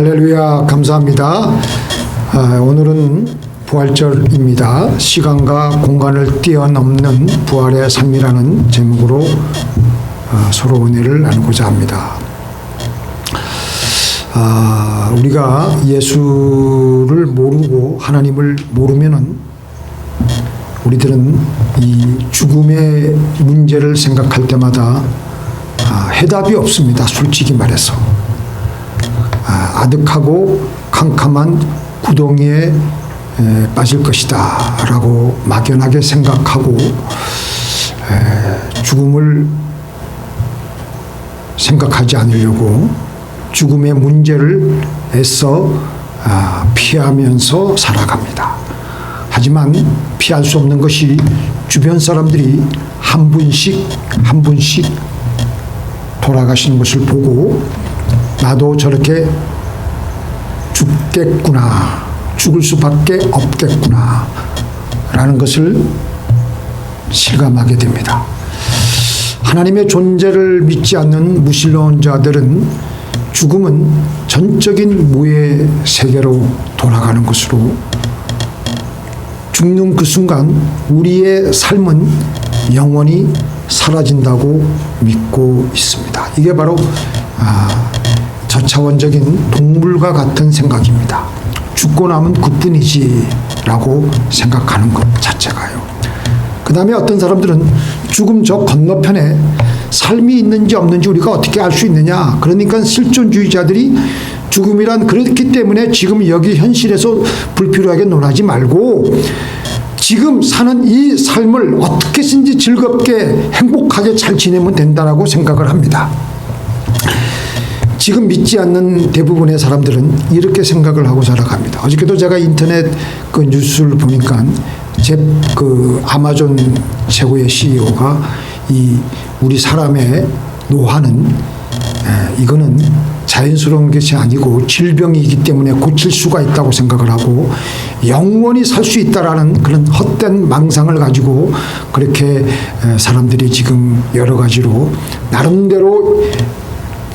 할렐루야, 감사합니다. 오늘은 부활절입니다. 시간과 공간을 뛰어넘는 부활의 삶이라는 제목으로 서로 은혜를 나누고자 합니다. 우리가 예수를 모르고 하나님을 모르면은 우리들은 이 죽음의 문제를 생각할 때마다 해답이 없습니다. 솔직히 말해서. 아득하고 캄캄한 구덩이에 빠질 것이다 라고 막연하게 생각하고 죽음을 생각하지 않으려고 죽음의 문제를 애써 피하면서 살아갑니다. 하지만 피할 수 없는 것이 주변 사람들이 한 분씩 돌아가시는 것을 보고 나도 저렇게 죽겠구나, 죽을 수밖에 없겠구나 라는 것을 실감하게 됩니다. 하나님의 존재를 믿지 않는 무신론 자들은 죽음은 전적인 무의 세계로 돌아가는 것으로 죽는 그 순간 우리의 삶은 영원히 사라진다고 믿고 있습니다. 이게 바로 저차원적인 동물과 같은 생각입니다. 죽고 나면 그뿐이지 라고 생각하는 것 자체가요. 그 다음에 어떤 사람들은 죽음 저 건너편에 삶이 있는지 없는지 우리가 어떻게 알 수 있느냐. 그러니까 실존주의자들이 죽음이란 그렇기 때문에 지금 여기 현실에서 불필요하게 논하지 말고 지금 사는 이 삶을 어떻게든지 즐겁게 행복하게 잘 지내면 된다라고 생각을 합니다. 지금 믿지 않는 대부분의 사람들은 이렇게 생각을 하고 살아갑니다. 어저께도 제가 인터넷 그 뉴스를 보니까 아마존 최고의 CEO가 우리 사람의 노화는 이거는 자연스러운 것이 아니고 질병이기 때문에 고칠 수가 있다고 생각을 하고 영원히 살 수 있다라는 그런 헛된 망상을 가지고 그렇게 사람들이 지금 여러 가지로 나름대로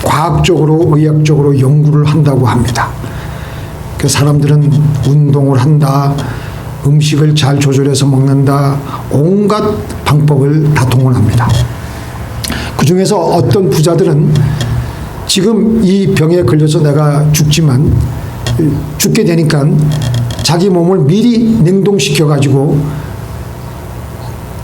과학적으로 의학적으로 연구를 한다고 합니다. 그 사람들은 운동을 한다, 음식을 잘 조절해서 먹는다, 온갖 방법을 다 동원합니다. 그 중에서 어떤 부자들은 지금 이 병에 걸려서 내가 죽게 되니까 자기 몸을 미리 냉동시켜 가지고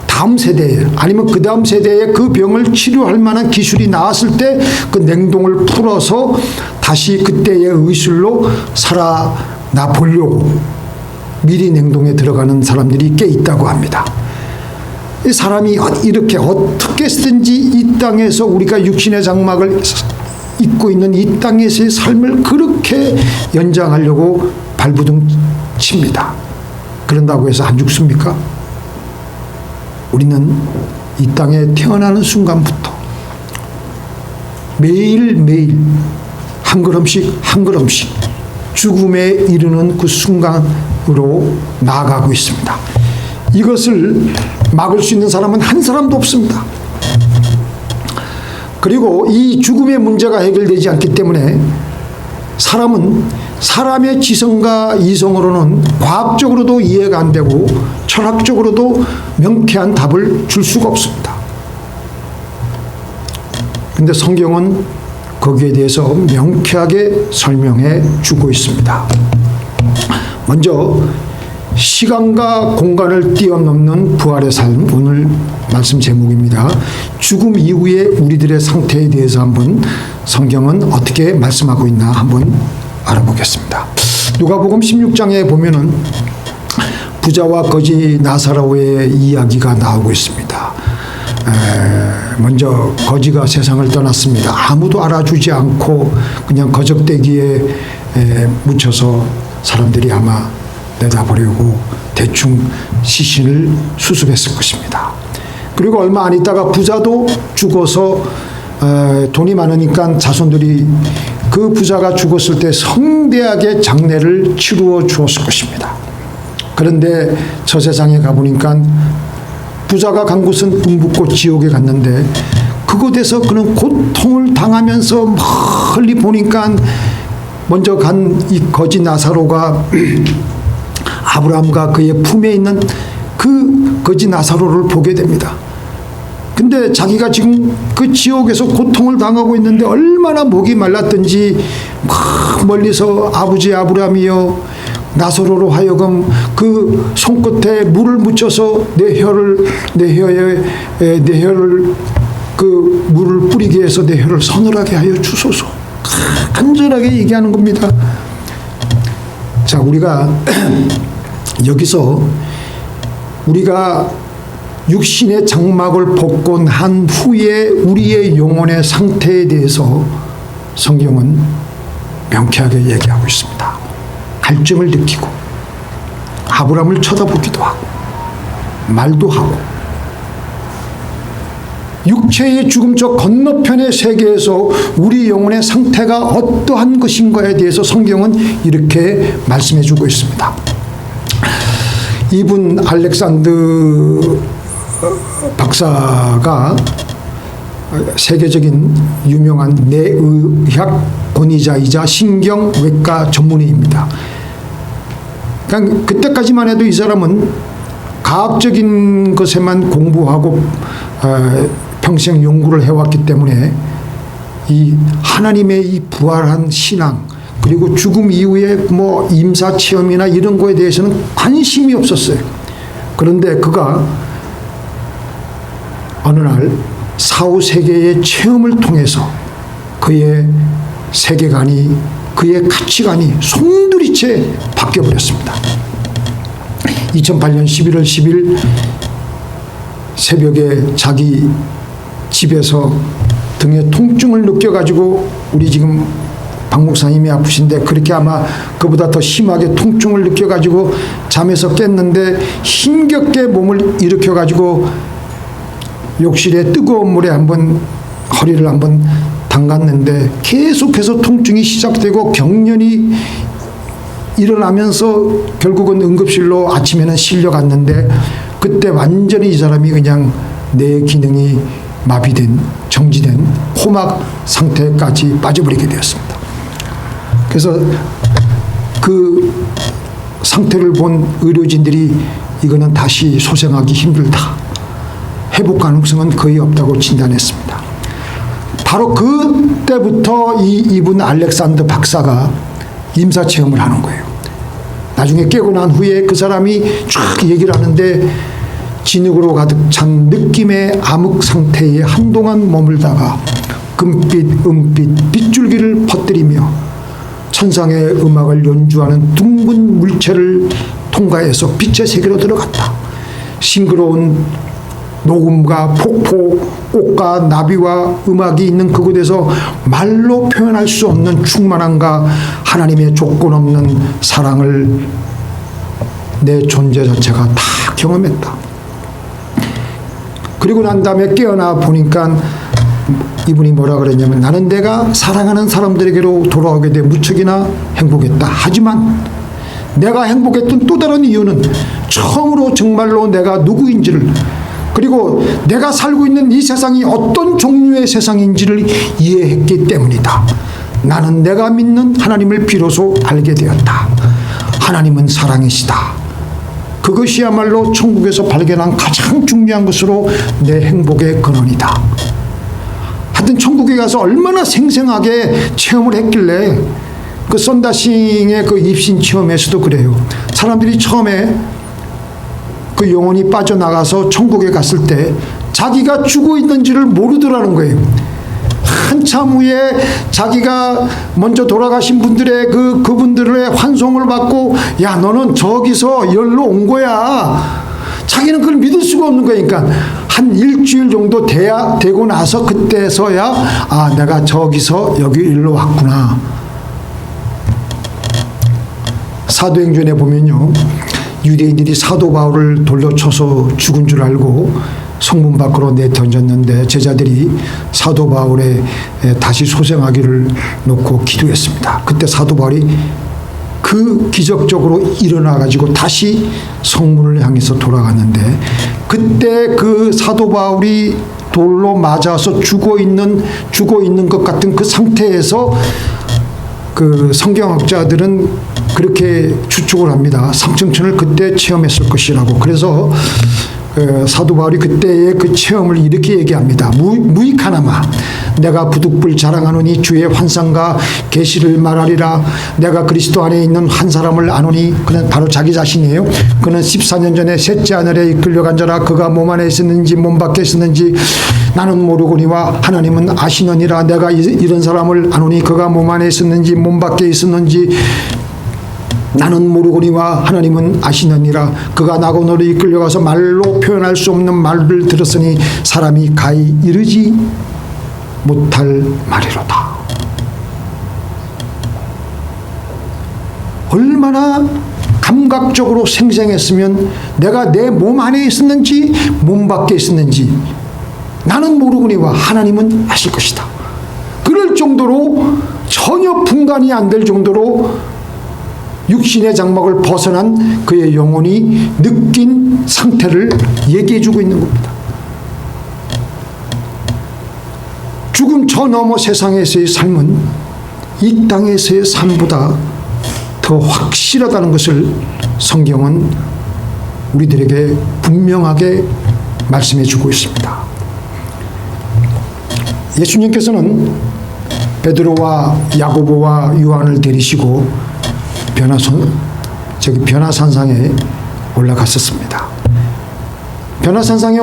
다음 세대에 아니면 그 다음 세대에 그 병을 치료할 만한 기술이 나왔을 때 그 냉동을 풀어서 다시 그때의 의술로 살아나 보려고 미리 냉동에 들어가는 사람들이 꽤 있다고 합니다. 이 사람이 이렇게 어떻게 쓰든지 이 땅에서 우리가 육신의 장막을 입고 있는 이 땅에서의 삶을 그렇게 연장하려고 발부둥 칩니다. 그런다고 해서 안 죽습니까? 우리는 이 땅에 태어나는 순간부터 매일매일 한 걸음씩 죽음에 이르는 그 순간으로 나아가고 있습니다. 이것을 막을 수 있는 사람은 한 사람도 없습니다. 그리고 이 죽음의 문제가 해결되지 않기 때문에 사람은 사람의 지성과 이성으로는 과학적으로도 이해가 안 되고 철학적으로도 명쾌한 답을 줄 수가 없습니다. 그런데 성경은 거기에 대해서 명쾌하게 설명해 주고 있습니다. 먼저 시간과 공간을 뛰어넘는 부활의 삶, 오늘 말씀 제목입니다. 죽음 이후의 우리들의 상태에 대해서 한번 성경은 어떻게 말씀하고 있나 한번 알아보겠습니다. 누가복음 16장에 보면은 부자와 거지 나사로의 이야기가 나오고 있습니다. 먼저 거지가 세상을 떠났습니다. 아무도 알아주지 않고 그냥 거적대기에 묻혀서 사람들이 아마 내다보려고 대충 시신을 수습했을 것입니다. 그리고 얼마 안 있다가 부자도 죽어서 돈이 많으니까 자손들이 그 부자가 죽었을 때 성대하게 장례를 치루어 주었을 것입니다. 그런데 저 세상에 가보니까 부자가 간 곳은 음붓고 지옥에 갔는데 그곳에서 그는 고통을 당하면서 멀리 보니까 먼저 간 이 거지 나사로가 아브라함과 그의 품에 있는 그 거지 나사로를 보게 됩니다. 근데 자기가 지금 그 지옥에서 고통을 당하고 있는데 얼마나 목이 말랐든지 막 멀리서 아버지 아브라함이여 나사로로 하여금 그 손끝에 물을 묻혀서 내 혀를 그 물을 뿌리게 해서 내 혀를 서늘하게 하여 주소서. 간절하게 얘기하는 겁니다. 자, 우리가 여기서 우리가 육신의 장막을 벗고 난 후에 우리의 영혼의 상태에 대해서 성경은 명쾌하게 얘기하고 있습니다. 갈증을 느끼고 아브라함을 쳐다보기도 하고 말도 하고 육체의 죽음 저 건너편의 세계에서 우리 영혼의 상태가 어떠한 것인가에 대해서 성경은 이렇게 말씀해 주고 있습니다. 이분 알렉산드 박사가 세계적인 유명한 뇌의학 권위자이자 신경외과 전문의입니다. 그러니까 그때까지만 해도 이 사람은 과학적인 것에만 공부하고 평생 연구를 해왔기 때문에 이 하나님의 이 부활한 신앙 그리고 죽음 이후에 뭐 임사 체험이나 이런 거에 대해서는 관심이 없었어요. 그런데 그가 어느 날 사후 세계의 체험을 통해서 그의 세계관이 그의 가치관이 송두리째 바뀌어버렸습니다. 2008년 11월 10일 새벽에 자기 집에서 등에 통증을 느껴가지고 우리 지금 박 목사님이 아프신데 그렇게 아마 그보다 더 심하게 통증을 느껴가지고 잠에서 깼는데 힘겹게 몸을 일으켜가지고 욕실에 뜨거운 물에 한번 허리를 한번 담갔는데 계속해서 통증이 시작되고 경련이 일어나면서 결국은 응급실로 아침에는 실려갔는데 그때 완전히 이 사람이 그냥 뇌 기능이 마비된 정지된 호막 상태까지 빠져버리게 되었습니다. 그래서 그 상태를 본 의료진들이 이거는 다시 소생하기 힘들다. 회복 가능성은 거의 없다고 진단했습니다. 바로 그때부터 이분 알렉산더 박사가 임사체험을 하는 거예요. 나중에 깨고 난 후에 그 사람이 쫙 얘기를 하는데 진흙으로 가득 찬 느낌의 암흑 상태에 한동안 머물다가 금빛, 은빛, 빗줄기를 퍼뜨리며 천상의 음악을 연주하는 둥근 물체를 통과해서 빛의 세계로 들어갔다. 싱그러운 녹음과 폭포, 꽃과 나비와 음악이 있는 그곳에서 말로 표현할 수 없는 충만함과 하나님의 조건 없는 사랑을 내 존재 자체가 다 경험했다. 그리고 난 다음에 깨어나 보니까 이분이 뭐라 그랬냐면 나는 내가 사랑하는 사람들에게로 돌아오게 돼 무척이나 행복했다. 하지만 내가 행복했던 또 다른 이유는 처음으로 정말로 내가 누구인지를 그리고 내가 살고 있는 이 세상이 어떤 종류의 세상인지를 이해했기 때문이다. 나는 내가 믿는 하나님을 비로소 알게 되었다. 하나님은 사랑이시다. 그것이야말로 천국에서 발견한 가장 중요한 것으로 내 행복의 근원이다. 하여튼 천국에 가서 얼마나 생생하게 체험을 했길래 그 썬다싱의 그 입신 체험에서도 그래요. 사람들이 처음에 그 영혼이 빠져나가서 천국에 갔을 때 자기가 죽어 있는지를 모르더라는 거예요. 한참 후에 자기가 먼저 돌아가신 분들의 그분들의 환송을 받고 야 너는 저기서 열로 온 거야. 자기는 그걸 믿을 수가 없는 거니까 한 일주일 정도 되고 나서 그때서야 아 내가 저기서 여기 일로 왔구나. 사도행전에 보면요. 유대인들이 사도 바울을 돌려쳐서 죽은 줄 알고 성문 밖으로 내던졌는데 제자들이 사도 바울의 다시 소생하기를 놓고 기도했습니다. 그때 사도 바울이 그 기적적으로 일어나가지고 다시 성문을 향해서 돌아갔는데 그때 그 사도 바울이 돌로 맞아서 죽어 있는 것 같은 그 상태에서 그 성경학자들은 그렇게 추측을 합니다. 삼층천을 그때 체험했을 것이라고. 그래서 사도 바울이 그때의 그 체험을 이렇게 얘기합니다. 무익하나마 내가 부득불 자랑하노니 주의 환상과 계시를 말하리라. 내가 그리스도 안에 있는 한 사람을 아노니, 그는 바로 자기 자신이에요. 그는 14년 전에 셋째 하늘에 이끌려간 자라. 그가 몸 안에 있었는지 몸 밖에 있었는지 나는 모르거니와 하나님은 아시느니라. 내가 이런 사람을 아노니 그가 몸 안에 있었는지 몸 밖에 있었는지 나는 모르거니와 하나님은 아시느니라. 그가 낙원으로 이끌려가서 말로 표현할 수 없는 말을 들었으니 사람이 가히 이르지 못할 말이로다. 얼마나 감각적으로 생생했으면 내가 내 몸 안에 있었는지 몸 밖에 있었는지 나는 모르거니와 하나님은 아실 것이다. 그럴 정도로 전혀 분간이 안 될 정도로 육신의 장막을 벗어난 그의 영혼이 느낀 상태를 얘기해주고 있는 겁니다. 죽음 저 너머 세상에서의 삶은 이 땅에서의 삶보다 더 확실하다는 것을 성경은 우리들에게 분명하게 말씀해주고 있습니다. 예수님께서는 베드로와 야고보와 요한을 데리시고 변화산상에 올라갔었습니다. 변화산상에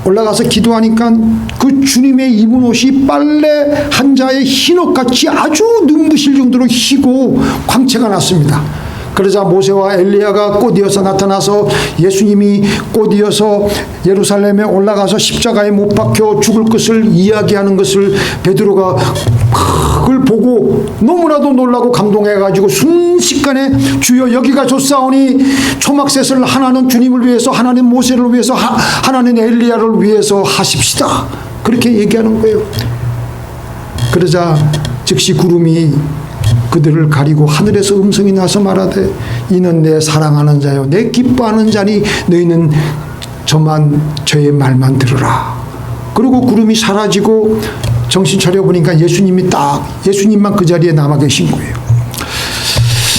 올라가서 기도하니까 그 주님의 입은 옷이 빨래 한 자의 흰옷같이 아주 눈부실 정도로 희고 광채가 났습니다. 그러자 모세와 엘리야가 꽃이어서 나타나서 예수님이 꽃이어서 예루살렘에 올라가서 십자가에 못 박혀 죽을 것을 이야기하는 것을 베드로가 그걸 보고 너무나도 놀라고 감동해가지고 순식간에 주여 여기가 좋사오니 초막셋을 하나는 주님을 위해서 하나는 모세를 위해서 하나는 엘리야를 위해서 하십시다. 그렇게 얘기하는 거예요. 그러자 즉시 구름이 그들을 가리고 하늘에서 음성이 나서 말하되 이는 내 사랑하는 자요 내 기뻐하는 자니 너희는 저의 말만 들으라. 그리고 구름이 사라지고 정신 차려보니까 예수님만 그 자리에 남아 계신 거예요.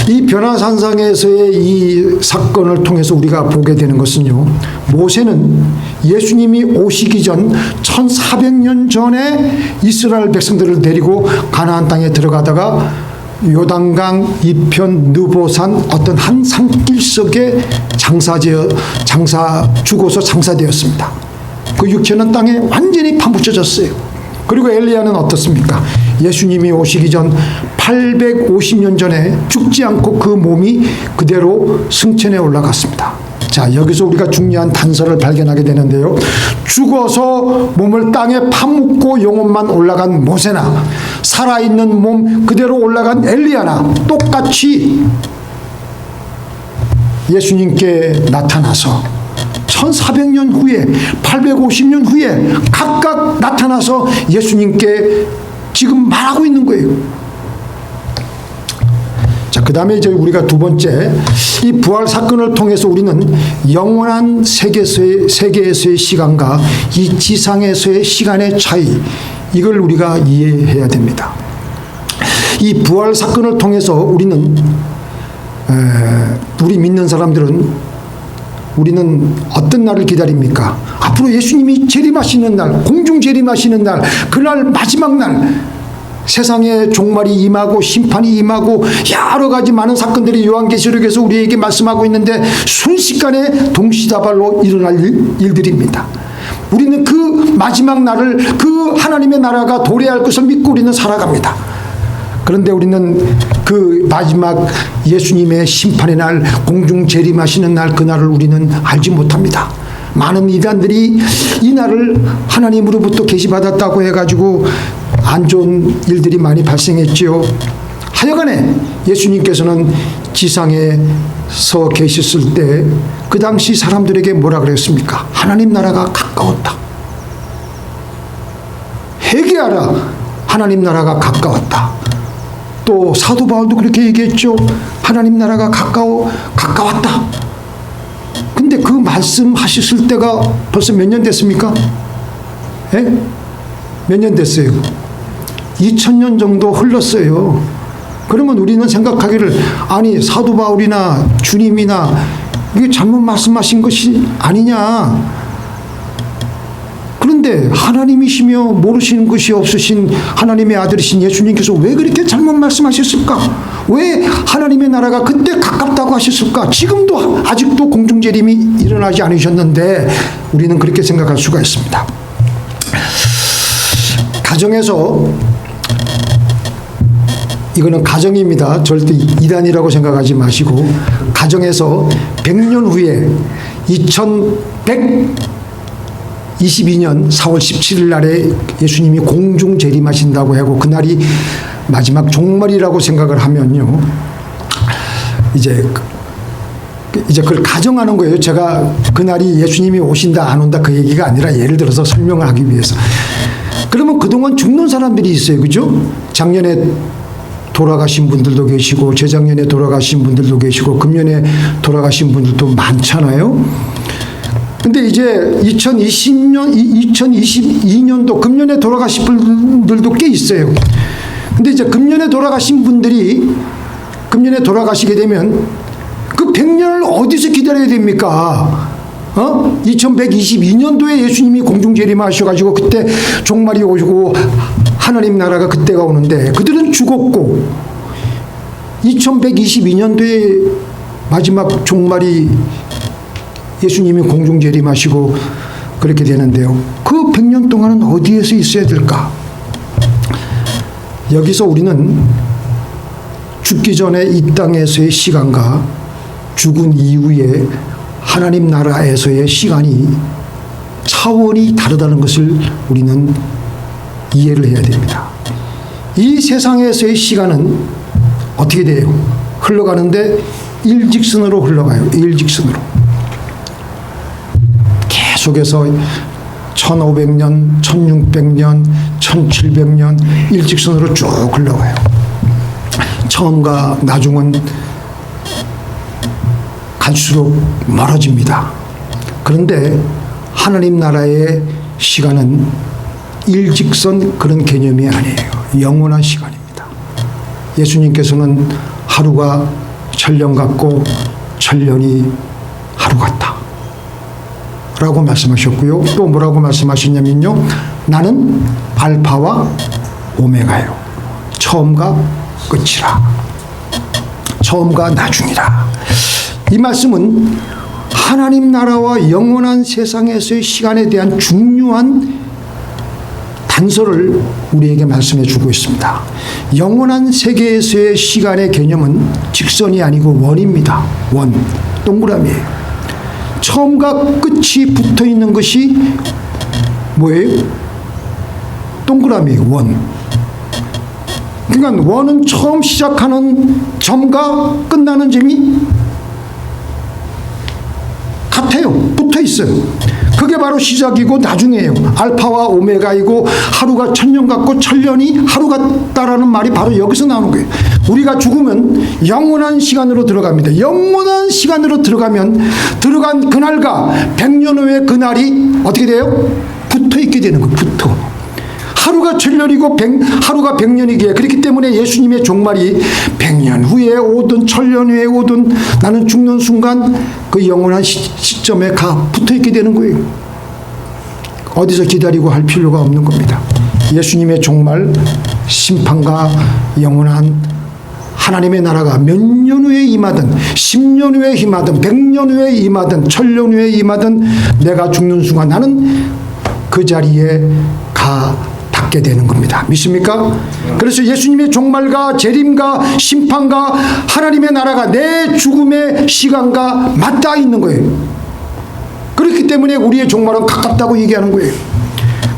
이 변화산상에서의 이 사건을 통해서 우리가 보게 되는 것은요, 모세는 예수님이 오시기 전 1400년 전에 이스라엘 백성들을 데리고 가나안 땅에 들어가다가 요단강 이편 느보산 어떤 한 산길 속에 죽어서 장사되었습니다. 그 육체는 땅에 완전히 파묻혀졌어요. 그리고 엘리야는 어떻습니까? 예수님이 오시기 전 850년 전에 죽지 않고 그 몸이 그대로 승천에 올라갔습니다. 자, 여기서 우리가 중요한 단서를 발견하게 되는데요. 죽어서 몸을 땅에 파묻고 영혼만 올라간 모세나 살아있는 몸 그대로 올라간 엘리야나 똑같이 예수님께 나타나서 1400년 후에 850년 후에 각각 나타나서 예수님께 지금 말하고 있는 거예요. 자, 그 다음에 이제 우리가 두 번째, 이 부활 사건을 통해서 우리는 영원한 세계에서의 시간과 이 지상에서의 시간의 차이, 이걸 우리가 이해해야 됩니다. 이 부활 사건을 통해서 우리 믿는 사람들은 우리는 어떤 날을 기다립니까? 앞으로 예수님이 재림하시는 날, 공중 재림하시는 날, 그날 마지막 날, 세상에 종말이 임하고 심판이 임하고 여러 가지 많은 사건들이 요한계시록에서 우리에게 말씀하고 있는데 순식간에 동시다발로 일어날 일들입니다. 우리는 그 마지막 날을, 그 하나님의 나라가 도래할 것을 믿고 우리는 살아갑니다. 그런데 우리는 그 마지막 예수님의 심판의 날, 공중 재림하시는 날, 그날을 우리는 알지 못합니다. 많은 이단들이 이 날을 하나님으로부터 계시받았다고 해가지고 안 좋은 일들이 많이 발생했지요. 하여간에 예수님께서는 지상에서 계셨을 때 그 당시 사람들에게 뭐라 그랬습니까? 하나님 나라가 가까웠다. 회개하라. 하나님 나라가 가까웠다. 또 사도 바울도 그렇게 얘기했죠. 하나님 나라가 가까웠다. 근데 그 말씀하셨을 때가 벌써 몇 년 됐습니까? 몇 년 됐어요? 2000년 정도 흘렀어요. 그러면 우리는 생각하기를 아니 사도 바울이나 주님이나 이게 잘못 말씀하신 것이 아니냐. 그런데 하나님이시며 모르시는 것이 없으신 하나님의 아들이신 예수님께서 왜 그렇게 잘못 말씀하셨을까? 왜 하나님의 나라가 그때 가깝다고 하셨을까? 지금도 아직도 공중재림이 일어나지 않으셨는데 우리는 그렇게 생각할 수가 있습니다. 가정에서, 이거는 가정입니다. 절대 이단이라고 생각하지 마시고, 가정에서 100년 후에 2122년 4월 17일 날에 예수님이 공중 재림하신다고 하고 그날이 마지막 종말이라고 생각을 하면요, 이제 그걸 가정하는 거예요. 제가 그날이 예수님이 오신다 안 온다 그 얘기가 아니라 예를 들어서 설명을 하기 위해서. 그러면 그동안 죽는 사람들이 있어요. 그죠? 작년에 돌아가신 분들도 계시고 재작년에 돌아가신 분들도 계시고 금년에 돌아가신 분들도 많잖아요. 근데 이제 2022년도 금년에 돌아가신 분들도 꽤 있어요. 근데 이제 금년에 돌아가신 분들이 금년에 돌아가시게 되면 그 100년을 어디서 기다려야 됩니까? 2122년도에 예수님이 공중재림하셔가지고 그때 종말이 오시고 하나님 나라가 그때가 오는데 그들은 죽었고 2122년도에 마지막 종말이 예수님이 공중재림하시고 그렇게 되는데요. 그 100년 동안은 어디에서 있어야 될까? 여기서 우리는 죽기 전에 이 땅에서의 시간과 죽은 이후에 하나님 나라에서의 시간이 차원이 다르다는 것을 우리는 이해를 해야 됩니다. 이 세상에서의 시간은 어떻게 돼요? 흘러가는데 일직선으로 흘러가요. 일직선으로. 계속해서 1500년, 1600년, 1700년 일직선으로 쭉 흘러가요. 처음과 나중은 갈수록 멀어집니다. 그런데 하나님 나라의 시간은 일직선 그런 개념이 아니에요. 영원한 시간입니다. 예수님께서는 하루가 천년 같고 천년이 하루 같다 라고 말씀하셨고요. 또 뭐라고 말씀하셨냐면요, 나는 알파와 오메가요, 처음과 끝이라, 처음과 나중이라. 이 말씀은 하나님 나라와 영원한 세상에서의 시간에 대한 중요한 단서를 우리에게 말씀해 주고 있습니다. 영원한 세계에서의 시간의 개념은 직선이 아니고 원입니다. 원, 동그라미예요. 처음과 끝이 붙어 있는 것이 뭐예요? 동그라미예요. 원. 그러니까 원은 처음 시작하는 점과 끝나는 점이 같아요. 붙어 있어요. 그게 바로 시작이고 나중이에요. 알파와 오메가이고 하루가 천년 같고 천년이 하루 같다라는 말이 바로 여기서 나오는 거예요. 우리가 죽으면 영원한 시간으로 들어갑니다. 영원한 시간으로 들어가면 들어간 그날과 100년 후의 그날이 어떻게 돼요? 붙어 있게 되는 거예요. 붙어. 하루가 천년이고 하루가 100년이기에, 그렇기 때문에 예수님의 종말이 100년 후에 오든 천년 후에 오든 나는 죽는 순간 그 영원한 시점에 붙어 있게 되는 거예요. 어디서 기다리고 할 필요가 없는 겁니다. 예수님의 종말, 심판과 영원한 하나님의 나라가 몇 년 후에 임하든 10년 후에 임하든 100년 후에 임하든 천년 후에 임하든 내가 죽는 순간 나는 그 자리에 닿게 되는 겁니다. 믿습니까? 그래서 예수님의 종말과 재림과 심판과 하나님의 나라가 내 죽음의 시간과 맞닿아 있는 거예요. 그렇기 때문에 우리의 종말은 가깝다고 얘기하는 거예요.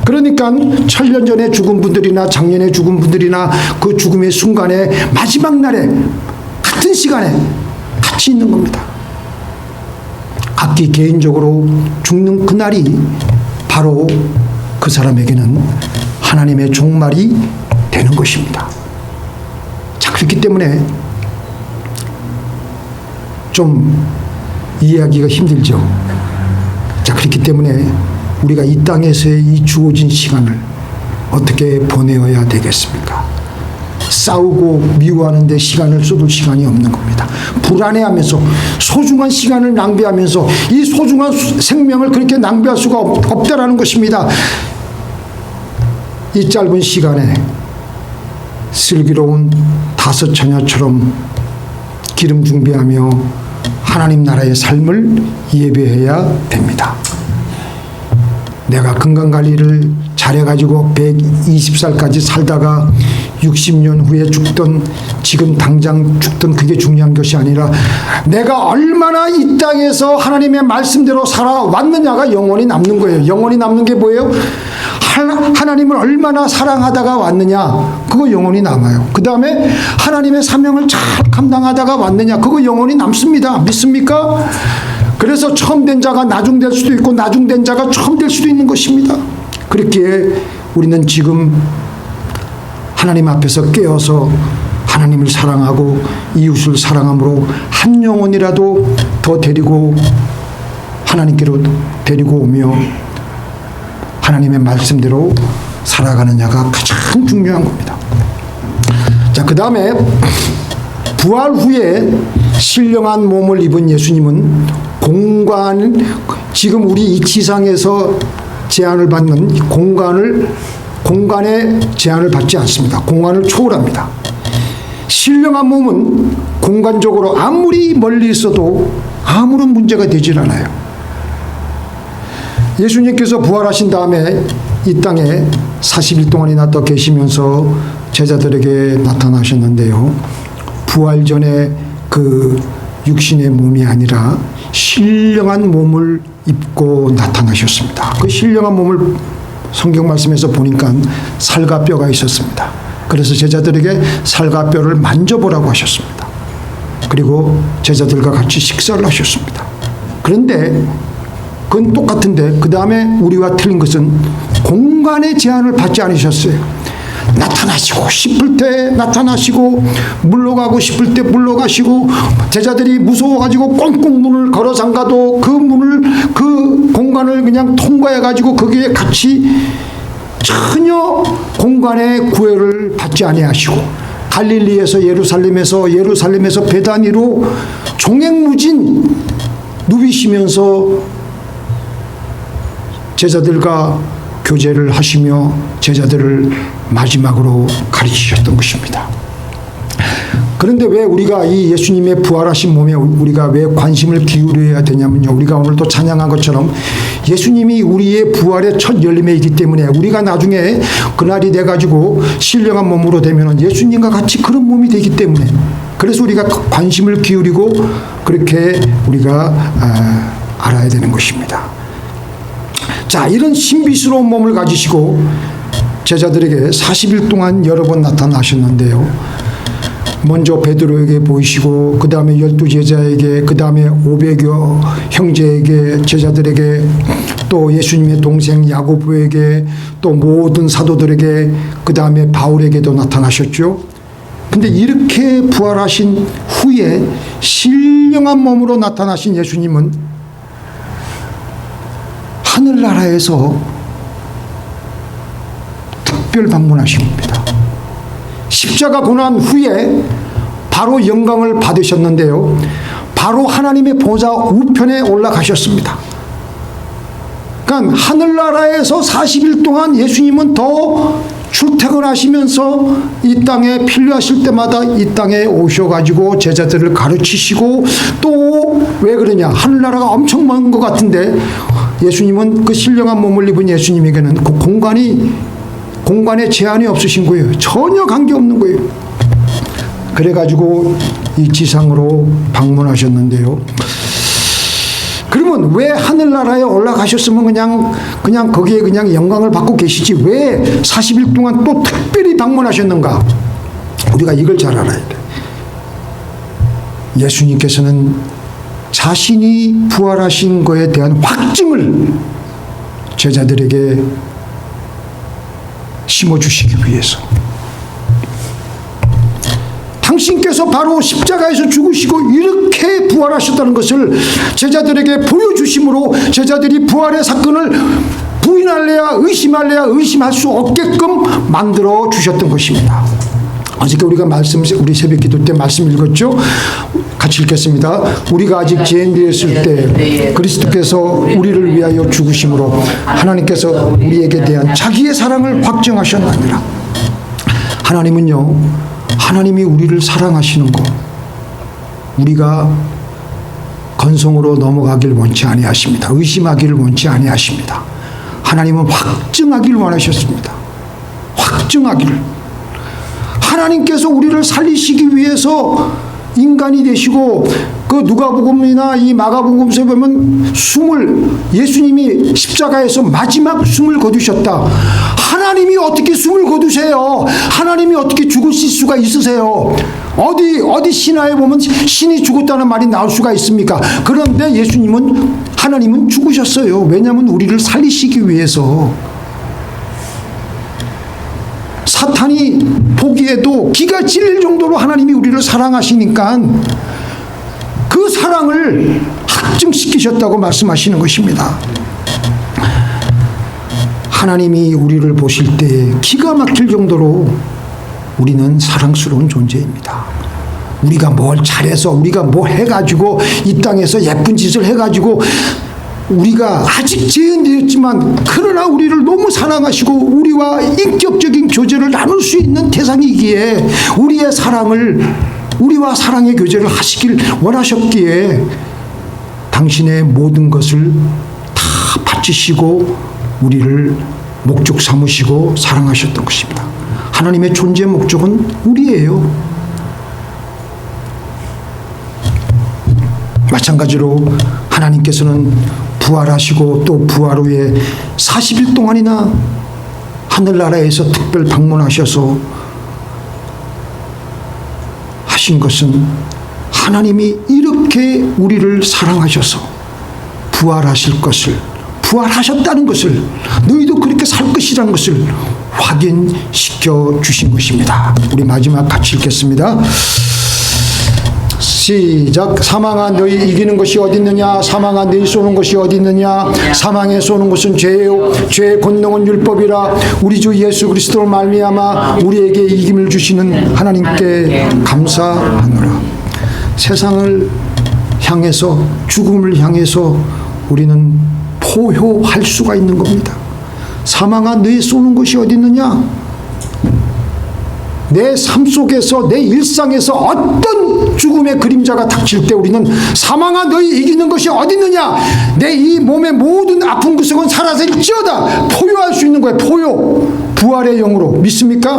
그러니까 천년 전에 죽은 분들이나 작년에 죽은 분들이나 그 죽음의 순간에 마지막 날에 같은 시간에 같이 있는 겁니다. 각기 개인적으로 죽는 그날이 바로 그 사람에게는 하나님의 종말이 되는 것입니다. 자, 그렇기 때문에 좀 이해하기가 힘들죠. 자, 그렇기 때문에 우리가 이 땅에서의 이 주어진 시간을 어떻게 보내어야 되겠습니까? 싸우고 미워하는 데 시간을 쏟을 시간이 없는 겁니다. 불안해하면서 소중한 시간을 낭비하면서 이 소중한 생명을 그렇게 낭비할 수가 없다라는 것입니다. 이 짧은 시간에 슬기로운 5 처녀처럼 기름 준비하며 하나님 나라의 삶을 예배해야 됩니다. 내가 건강관리를 잘해가지고 120살까지 살다가 60년 후에 죽든 지금 당장 죽든 그게 중요한 것이 아니라 내가 얼마나 이 땅에서 하나님의 말씀대로 살아왔느냐가 영원히 남는 거예요. 영원히 남는 게 뭐예요? 하나님을 얼마나 사랑하다가 왔느냐, 그거 영원히 남아요. 그 다음에 하나님의 사명을 잘 감당하다가 왔느냐, 그거 영원히 남습니다. 믿습니까? 그래서 처음 된 자가 나중 될 수도 있고 나중 된 자가 처음 될 수도 있는 것입니다. 그렇기에 우리는 지금 하나님 앞에서 깨어서 하나님을 사랑하고 이웃을 사랑함으로 한 영혼이라도 더 데리고 하나님께로 데리고 오며 하나님의 말씀대로 살아가느냐가 가장 중요한 겁니다. 자, 그 다음에 부활 후에 신령한 몸을 입은 예수님은 지금 우리 이 지상에서 제한을 받는 공간의 제한을 받지 않습니다. 공간을 초월합니다. 신령한 몸은 공간적으로 아무리 멀리 있어도 아무런 문제가 되질 않아요. 예수님께서 부활하신 다음에 이 땅에 40일 동안이나 더 계시면서 제자들에게 나타나셨는데요. 부활 전에 그 육신의 몸이 아니라 신령한 몸을 입고 나타나셨습니다. 그 신령한 몸을 성경 말씀에서 보니까 살과 뼈가 있었습니다. 그래서 제자들에게 살과 뼈를 만져보라고 하셨습니다. 그리고 제자들과 같이 식사를 하셨습니다. 그런데 그건 똑같은데 그 다음에 우리와 틀린 것은 공간의 제한을 받지 않으셨어요. 나타나시고 싶을 때 나타나시고 물러가고 싶을 때 물러가시고 제자들이 무서워가지고 꽁꽁 문을 걸어 잠가도 그 공간을 그냥 통과해가지고 거기에 같이 전혀 공간의 구애를 받지 아니하시고 갈릴리에서 예루살렘에서 베다니로 종횡무진 누비시면서 제자들과 교제를 하시며 제자들을 마지막으로 가르치셨던 것입니다. 그런데 왜 우리가 이 예수님의 부활하신 몸에 우리가 왜 관심을 기울여야 되냐면요. 우리가 오늘도 찬양한 것처럼 예수님이 우리의 부활의 첫 열매이기 때문에 우리가 나중에 그날이 돼가지고 신령한 몸으로 되면 예수님과 같이 그런 몸이 되기 때문에 그래서 우리가 관심을 기울이고 그렇게 우리가 알아야 되는 것입니다. 자, 이런 신비스러운 몸을 가지시고 제자들에게 40일 동안 여러 번 나타나셨는데요. 먼저 베드로에게 보이시고 그 다음에 12제자에게 그 다음에 500여 형제에게 제자들에게 또 예수님의 동생 야고보에게 또 모든 사도들에게 그 다음에 바울에게도 나타나셨죠. 근데 이렇게 부활하신 후에 신령한 몸으로 나타나신 예수님은 하늘나라에서 특별 방문하신 겁니다. 십자가 고난 후에 바로 영광을 받으셨는데요. 바로 하나님의 보좌 우편에 올라가셨습니다. 그러니까 하늘나라에서 40일 동안 예수님은 더 출퇴근하시면서 이 땅에 필요하실 때마다 이 땅에 오셔가지고 제자들을 가르치시고 또 왜 그러냐, 하늘나라가 엄청 먼 것 같은데 예수님은 그 신령한 몸을 입은 예수님에게는 그 공간에 제한이 없으신 거예요. 전혀 관계없는 거예요. 그래가지고 이 지상으로 방문하셨는데요. 그러면 왜 하늘나라에 올라가셨으면 그냥 거기에 그냥 영광을 받고 계시지 왜 40일 동안 또 특별히 방문하셨는가? 우리가 이걸 잘 알아야 돼. 예수님께서는 자신이 부활하신 것에 대한 확증을 제자들에게 심어주시기 위해서 당신께서 바로 십자가에서 죽으시고 이렇게 부활하셨다는 것을 제자들에게 보여주심으로 제자들이 부활의 사건을 부인할래야 의심할래야 의심할 수 없게끔 만들어 주셨던 것입니다. 어저께 우리가 우리 새벽 기도 때 말씀 읽었죠? 같이 읽겠습니다. 우리가 아직 죄인 되었을 때 그리스도께서 우리를 위하여 죽으심으로 하나님께서 우리에게 대한 자기의 사랑을 확증하셨느니라. 하나님은요, 하나님이 우리를 사랑하시는 거, 우리가 건성으로 넘어가길 원치 아니하십니다. 의심하기를 원치 아니하십니다. 하나님은 확증하기를 원하셨습니다. 확증하기를. 하나님께서 우리를 살리시기 위해서 인간이 되시고, 그 누가복음이나 이 마가복음서에 보면 예수님이 십자가에서 마지막 숨을 거두셨다. 하나님이 어떻게 숨을 거두세요? 하나님이 어떻게 죽으실 수가 있으세요? 어디 신화에 보면 신이 죽었다는 말이 나올 수가 있습니까? 그런데 하나님은 죽으셨어요. 왜냐하면 우리를 살리시기 위해서. 사탄이 보기에도 기가 찔릴 정도로 하나님이 우리를 사랑하시니까 그 사랑을 확증시키셨다고 말씀하시는 것입니다. 하나님이 우리를 보실 때 기가 막힐 정도로 우리는 사랑스러운 존재입니다. 우리가 뭘 잘해서, 우리가 뭐 해가지고, 이 땅에서 예쁜 짓을 해가지고, 우리가 아직 죄인되었지만 그러나 우리를 너무 사랑하시고 우리와 인격적인 교제를 나눌 수 있는 대상이기에 우리와 사랑의 교제를 하시길 원하셨기에 당신의 모든 것을 다 바치시고 우리를 목적 삼으시고 사랑하셨던 것입니다. 하나님의 존재 목적은 우리예요. 마찬가지로 하나님께서는 부활하시고 또 부활 후에 40일 동안이나 하늘나라에서 특별 방문하셔서 하신 것은 하나님이 이렇게 우리를 사랑하셔서 부활하셨다는 것을, 너희도 그렇게 살 것이라는 것을 확인시켜 주신 것입니다. 우리 마지막 같이 읽겠습니다. 시작. 사망아 너희 이기는 것이 어디 있느냐? 사망아 너희 쏘는 것이 어디 있느냐? 사망에 쏘는 것은 죄요, 죄의 권능은 율법이라. 우리 주 예수 그리스도로 말미암아 우리에게 이김을 주시는 하나님께 감사하노라. 세상을 향해서, 죽음을 향해서 우리는 포효할 수가 있는 겁니다. 사망아 너희 쏘는 것이 어디 있느냐? 내 삶 속에서, 내 일상에서 어떤 죽음의 그림자가 닥칠 때 우리는 사망아 너희 이기는 것이 어디 있느냐? 내 이 몸의 모든 아픈 구석은 사라질지어다. 포효할 수 있는 거예요. 포효. 부활의 영으로. 믿습니까?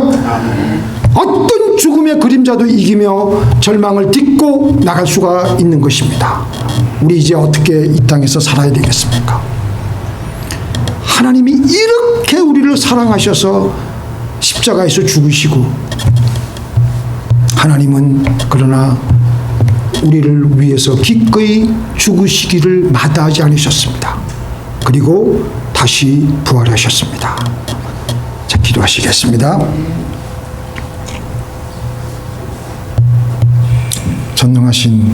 어떤 죽음의 그림자도 이기며 절망을 딛고 나갈 수가 있는 것입니다. 우리 이제 어떻게 이 땅에서 살아야 되겠습니까? 하나님이 이렇게 우리를 사랑하셔서 십자가에서 죽으시고, 하나님은 그러나 우리를 위해서 기꺼이 죽으시기를 마다하지 않으셨습니다. 그리고 다시 부활하셨습니다. 자, 기도하시겠습니다. 전능하신